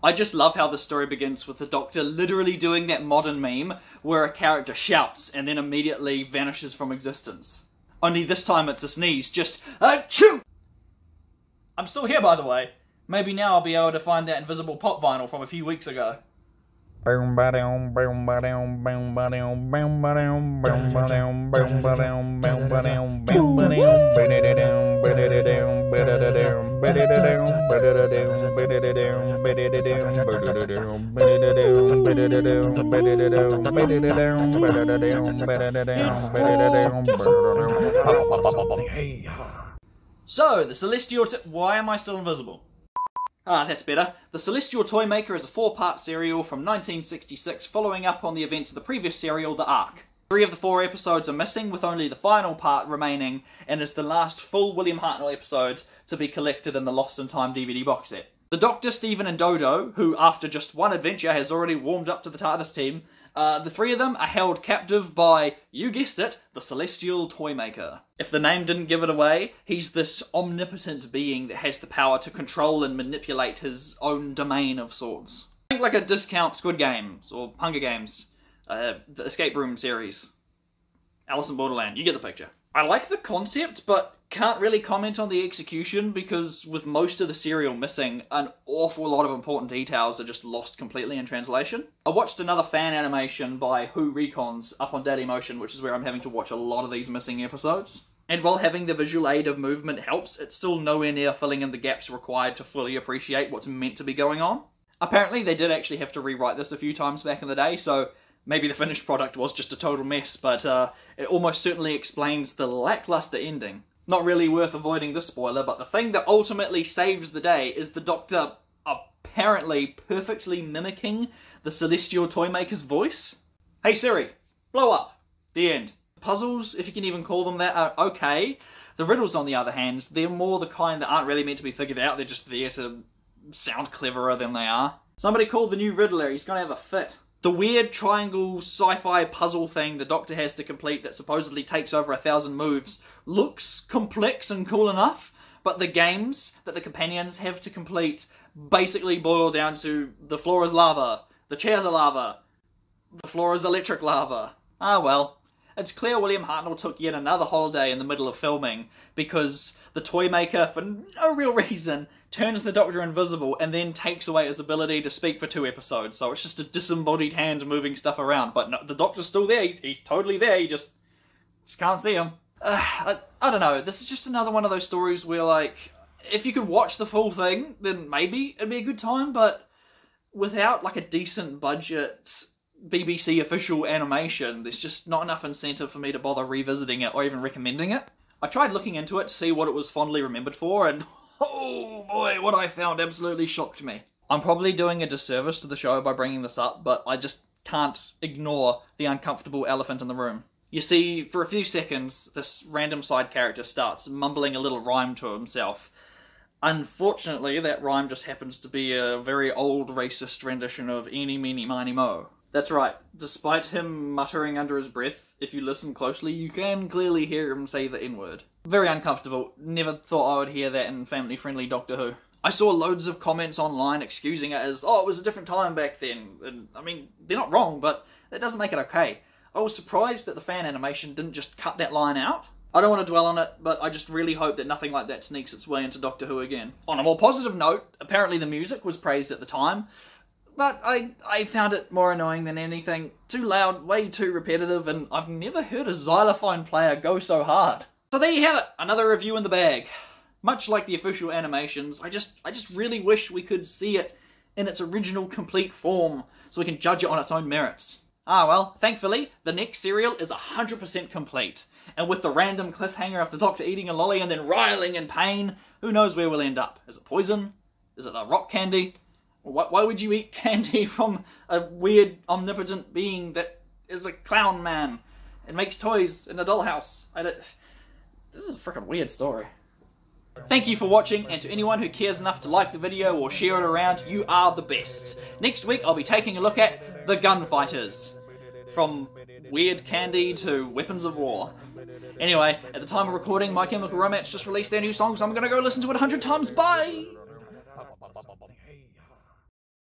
I just love how the story begins with the Doctor literally doing that modern meme where a character shouts and then immediately vanishes from existence. Only this time it's a sneeze, just achoo! I'm still here, by the way. Maybe now I'll be able to find that invisible pop vinyl from a few weeks ago. So, the Celestial... Why am I still invisible? Ah, that's better. The Celestial Toymaker is a 4-part serial from 1966 following up on the events of the previous serial, The Ark. 3 of the 4 episodes are missing, with only the final part remaining, and is the last full William Hartnell episode to be collected in the Lost in Time DVD box set. The Doctor, Stephen and Dodo, who after just one adventure has already warmed up to the TARDIS team, the 3 of them are held captive by, you guessed it, the Celestial Toymaker. If the name didn't give it away, he's this omnipotent being that has the power to control and manipulate his own domain of sorts. Think like a discount Squid Games, or Hunger Games, the Escape Room series. Alice in Borderland, you get the picture. I like the concept, but can't really comment on the execution because with most of the serial missing, an awful lot of important details are just lost completely in translation. I watched another fan animation by Who Recons up on Dailymotion, which is where I'm having to watch a lot of these missing episodes. And while having the visual aid of movement helps, it's still nowhere near filling in the gaps required to fully appreciate what's meant to be going on. Apparently they did actually have to rewrite this a few times back in the day, so maybe the finished product was just a total mess, but it almost certainly explains the lackluster ending. Not really worth avoiding this spoiler, but the thing that ultimately saves the day is the Doctor apparently perfectly mimicking the Celestial Toymaker's voice. Hey Siri, blow up. The end. Puzzles, if you can even call them that, are okay. The riddles, on the other hand, they're more the kind that aren't really meant to be figured out, they're just there to sound cleverer than they are. Somebody called the new Riddler, he's gonna have a fit. The weird triangle sci-fi puzzle thing the Doctor has to complete that supposedly takes over 1,000 moves looks complex and cool enough, but the games that the companions have to complete basically boil down to the floor is lava, the chairs are lava, the floor is electric lava. Ah well. It's clear William Hartnell took yet another holiday in the middle of filming because the Toymaker, for no real reason, turns the Doctor invisible and then takes away his ability to speak for 2 episodes. So it's just a disembodied hand moving stuff around. But no, the Doctor's still there. He's totally there. You just can't see him. I don't know. This is just another one of those stories where, like, if you could watch the full thing, then maybe it'd be a good time. But without, like, a decent budget BBC official animation, there's just not enough incentive for me to bother revisiting it or even recommending it. I tried looking into it to see what it was fondly remembered for, and oh boy, what I found absolutely shocked me. I'm probably doing a disservice to the show by bringing this up, but I just can't ignore the uncomfortable elephant in the room. You see, for a few seconds, this random side character starts mumbling a little rhyme to himself. Unfortunately, that rhyme just happens to be a very old racist rendition of Eeny, Meeny, Miny, Mo. That's right, despite him muttering under his breath, if you listen closely, you can clearly hear him say the N-word. Very uncomfortable. Never thought I would hear that in family-friendly Doctor Who. I saw loads of comments online excusing it as, oh, it was a different time back then. And, I mean, they're not wrong, but that doesn't make it okay. I was surprised that the fan animation didn't just cut that line out. I don't want to dwell on it, but I just really hope that nothing like that sneaks its way into Doctor Who again. On a more positive note, apparently the music was praised at the time, but I found it more annoying than anything. Too loud, way too repetitive, and I've never heard a xylophone player go so hard. So there you have it, another review in the bag. Much like the official animations, I just really wish we could see it in its original complete form, so we can judge it on its own merits. Ah well, thankfully, the next serial is 100% complete, and with the random cliffhanger of the Doctor eating a lolly and then writhing in pain, who knows where we'll end up? Is it poison? Is it a rock candy? Why would you eat candy from a weird, omnipotent being that is a clown man and makes toys in a dollhouse? This is a freaking weird story. Thank you for watching, and to anyone who cares enough to like the video or share it around, you are the best. Next week I'll be taking a look at The Gunfighters. From weird candy to weapons of war. Anyway, at the time of recording, My Chemical Romance just released their new song, so I'm gonna go listen to it 100 times. Bye!